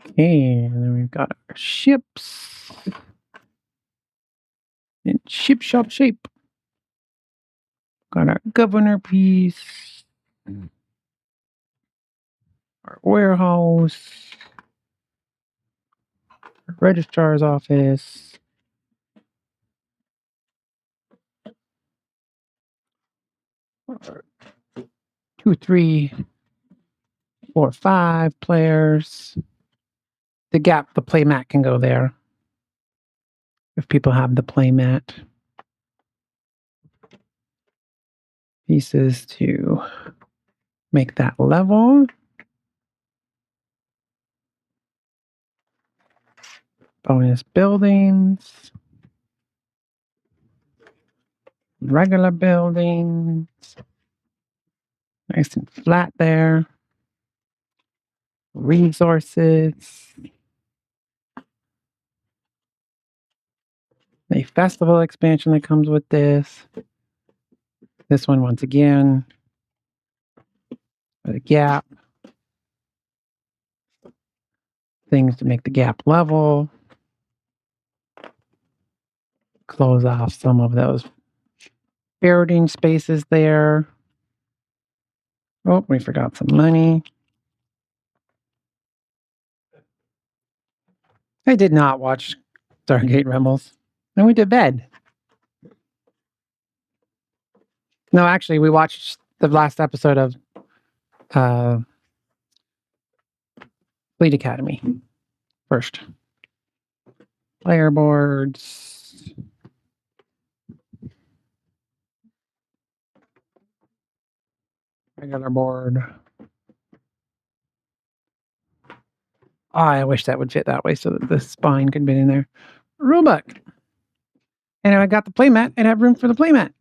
Okay, and then we've got our ships. In ship shop shape. Got our governor piece. Our warehouse. Our registrar's office. 2, 3, 4, 5 players. The playmat can go there. If people have the playmat. Pieces to make that level. Bonus buildings. Regular buildings. Nice and flat there. Resources. A festival expansion that comes with this. This one, once again. A gap. Things to make the gap level. Close off some of those building spaces there. Oh, we forgot some money. I did not watch Stargate Rebels. I went to bed. No, actually, we watched the last episode of Fleet Academy first. Player boards. Regular board. Oh, I wish that would fit that way so that the spine could be in there. Rulebook. And I got the playmat and have room for the playmat.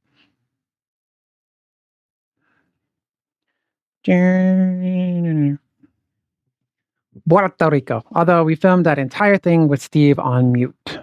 Puerto Rico. Although we filmed that entire thing with Steve on mute.